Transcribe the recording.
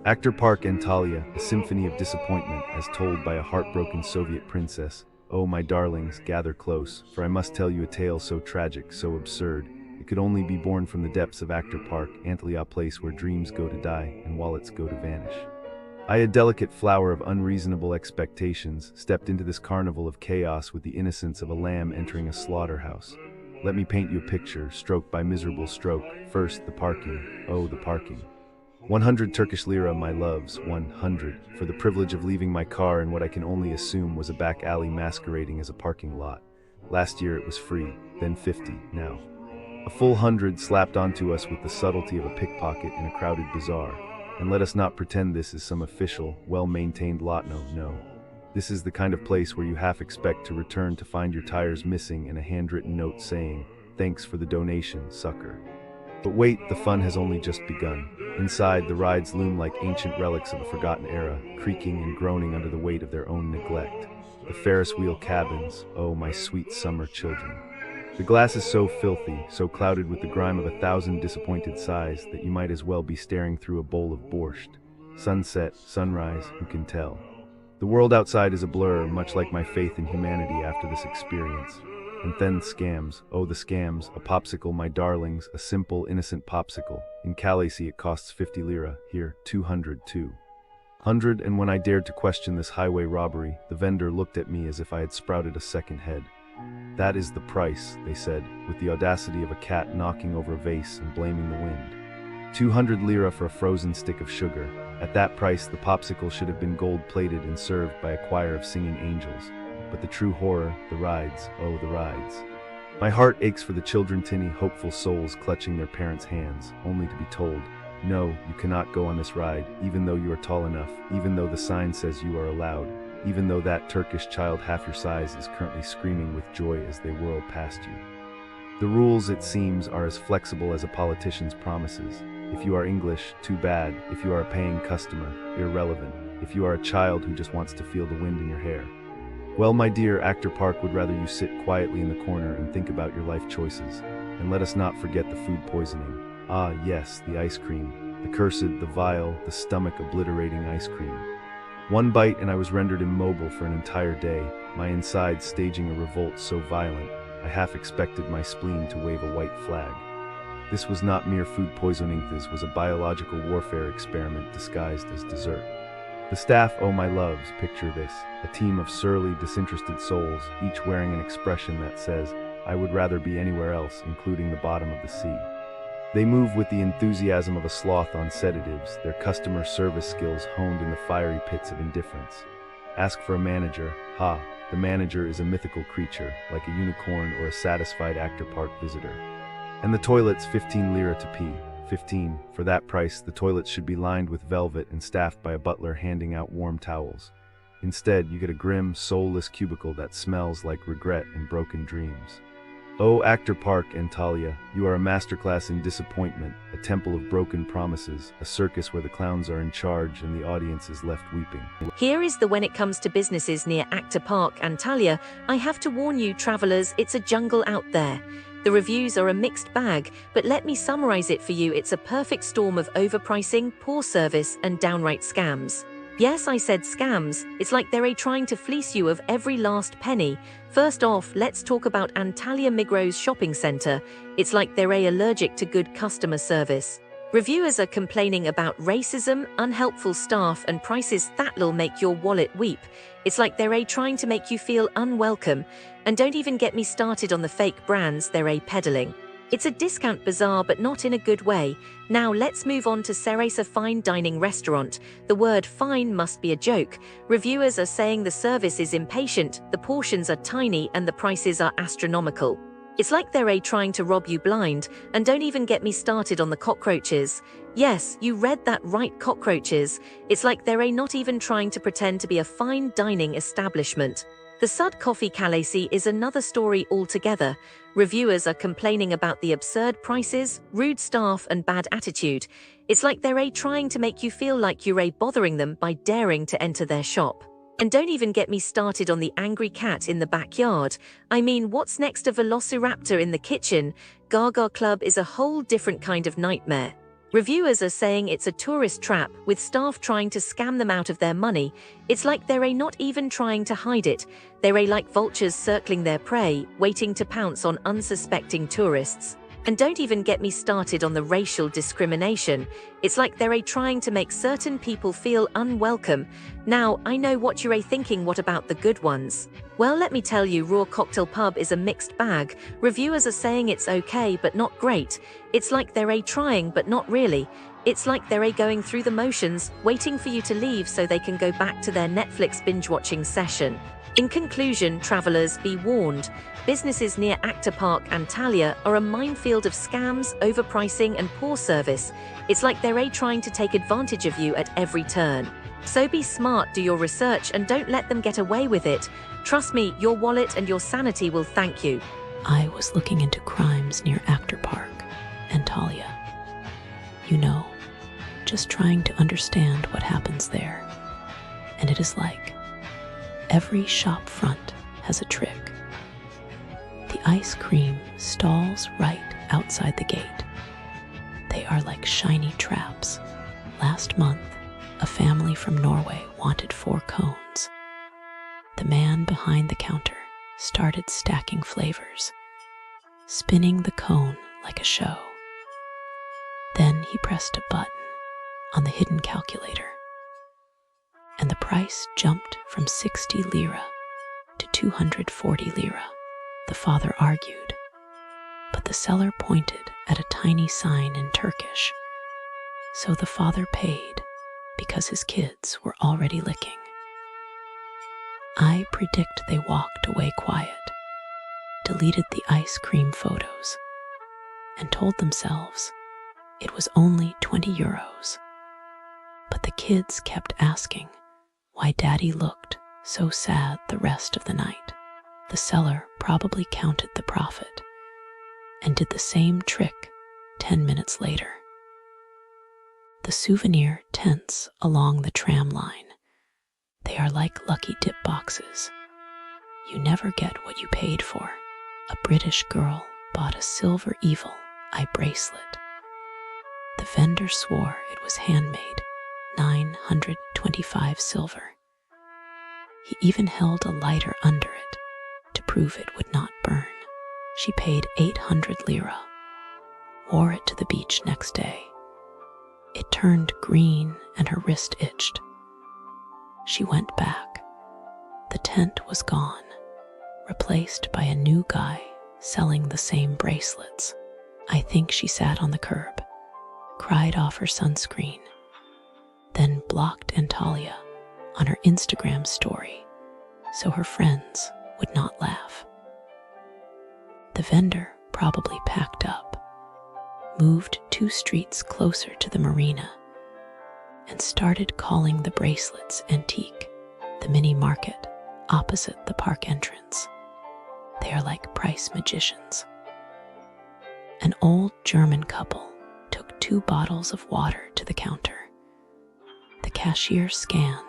Aktur Park, Antalya, a symphony of disappointment as told by a heartbroken Soviet princess. Oh, my darlings, gather close, for I must tell you a tale so tragic, so absurd. It could only be born from the depths of Aktur Park, Antalya, a place where dreams go to die and wallets go to vanish. I, a delicate flower of unreasonable expectations, stepped into this carnival of chaos with the innocence of a lamb entering a slaughterhouse. Let me paint you a picture, stroke by miserable stroke. First, the parking. Oh, the parking. 100 Turkish lira, my loves, 100, for the privilege of leaving my car in what I can only assume was a back alley masquerading as a parking lot. Last year it was free, then 50, now a full 100 slapped onto us with the subtlety of a pickpocket in a crowded bazaar. And let us not pretend this is some official, well-maintained lot. No. This is the kind of place where you half expect to return to find your tires missing and a handwritten note saying, "Thanks for the donation, sucker." But wait, the fun has only just begun. Inside, the rides loom like ancient relics of a forgotten era, creaking and groaning under the weight of their own neglect. The Ferris wheel cabins, oh my sweet summer children. The glass is so filthy, so clouded with the grime of 1,000 disappointed sighs that you might as well be staring through a bowl of borscht. Sunset, sunrise, who can tell? The world outside is a blur, much like my faith in humanity after this experience. And then scams, oh the scams, a popsicle, my darlings, a simple, innocent popsicle. In Khaleesi it costs 50 lira, here 200 too. 100, and when I dared to question this highway robbery, the vendor looked at me as if I had sprouted a second head. That is the price, they said, with the audacity of a cat knocking over a vase and blaming the wind. 200 lira for a frozen stick of sugar. At that price, the popsicle should have been gold-plated and served by a choir of singing angels. But the true horror, the rides, oh the rides. My heart aches for the children, tinny, hopeful souls clutching their parents' hands, only to be told, no, you cannot go on this ride, even though you are tall enough, even though the sign says you are allowed, even though that Turkish child half your size is currently screaming with joy as they whirl past you. The rules, it seems, are as flexible as a politician's promises. If you are English, too bad. If you are a paying customer, irrelevant. If you are a child who just wants to feel the wind in your hair. Well, my dear, Aktur Park would rather you sit quietly in the corner and think about your life choices. And let us not forget the food poisoning. Ah, yes, the ice cream. The cursed, the vile, the stomach-obliterating ice cream. One bite and I was rendered immobile for an entire day, my insides staging a revolt so violent, I half expected my spleen to wave a white flag. This was not mere food poisoning, this was a biological warfare experiment disguised as dessert. The staff, oh my loves, picture this, a team of surly, disinterested souls, each wearing an expression that says, I would rather be anywhere else, including the bottom of the sea. They move with the enthusiasm of a sloth on sedatives, their customer service skills honed in the fiery pits of indifference. Ask for a manager, ha, the manager is a mythical creature, like a unicorn or a satisfied Aktur Park visitor. And the toilets, 15 lira to pee. 15. For that price, the toilets should be lined with velvet and staffed by a butler handing out warm towels. Instead, you get a grim, soulless cubicle that smells like regret and broken dreams. Oh, Aktur Park, Antalya, you are a masterclass in disappointment, a temple of broken promises, a circus where the clowns are in charge and the audience is left weeping. Here is the when it comes to businesses near Aktur Park, Antalya, I have to warn you travelers, it's a jungle out there. The reviews are a mixed bag, but let me summarize it for you. It's a perfect storm of overpricing, poor service, and downright scams. Yes, I said scams. It's like they're trying to fleece you of every last penny. First off, let's talk about Antalya Migros shopping center. It's like they're allergic to good customer service. Reviewers are complaining about racism, unhelpful staff, and prices that'll make your wallet weep. It's like they're trying to make you feel unwelcome. And don't even get me started on the fake brands they're peddling. It's a discount bazaar, but not in a good way. Now let's move on to Ceresa Fine Dining Restaurant. The word fine must be a joke. Reviewers are saying the service is impatient, the portions are tiny, and the prices are astronomical. It's like they're trying to rob you blind, and don't even get me started on the cockroaches. Yes, you read that right, cockroaches. It's like they're not even trying to pretend to be a fine dining establishment. The Sud Coffee Khaleesi is another story altogether. Reviewers are complaining about the absurd prices, rude staff, and bad attitude. It's like they're trying to make you feel like you're bothering them by daring to enter their shop. And don't even get me started on the angry cat in the backyard. I mean, what's next to Velociraptor in the kitchen? Gaga Club is a whole different kind of nightmare. Reviewers are saying it's a tourist trap, with staff trying to scam them out of their money. It's like they're not even trying to hide it. They're like vultures circling their prey, waiting to pounce on unsuspecting tourists. And don't even get me started on the racial discrimination. It's like they're trying to make certain people feel unwelcome. Now, I know what you're thinking, what about the good ones? Well, let me tell you, Raw Cocktail Pub is a mixed bag. Reviewers are saying it's okay, but not great. It's like they're trying, but not really. It's like they're going through the motions, waiting for you to leave so they can go back to their Netflix binge-watching session. In conclusion, travelers, be warned. Businesses near Aktur Park and Talia are a minefield of scams, overpricing, and poor service. It's like they're trying to take advantage of you at every turn. So be smart, do your research, and don't let them get away with it. Trust me, your wallet and your sanity will thank you. I was looking into crimes near Aktur Park and Talia. You know, just trying to understand what happens there. And it is like every shop front has a trick. The ice cream stalls right outside the gate. They are like shiny traps. Last month, a family from Norway wanted 4 cones. The man behind the counter started stacking flavors, spinning the cone like a show. Then he pressed a button on the hidden calculator, and the price jumped from 60 lira to 240 lira. The father argued, but the seller pointed at a tiny sign in Turkish. So the father paid because his kids were already licking. I predict they walked away quiet, deleted the ice cream photos, and told themselves it was only 20 euros. But the kids kept asking why Daddy looked so sad the rest of the night. The seller probably counted the profit and did the same trick 10 minutes later. The souvenir tents along the tram line. They are like lucky dip boxes. You never get what you paid for. A British girl bought a silver evil eye bracelet. The vendor swore it was handmade, 925 silver. He even held a lighter under it to prove it would not burn. She paid 800 lira, wore it to the beach next day. It turned green and her wrist itched. She went back. The tent was gone, replaced by a new guy selling the same bracelets. I think she sat on the curb, cried off her sunscreen, then blocked Antalya on her Instagram story so her friends would not laugh. The vendor probably packed up, moved 2 streets closer to the marina, and started calling the bracelets antique. The mini market opposite the park entrance. They are like price magicians. An old German couple took 2 bottles of water to the counter. The cashier scanned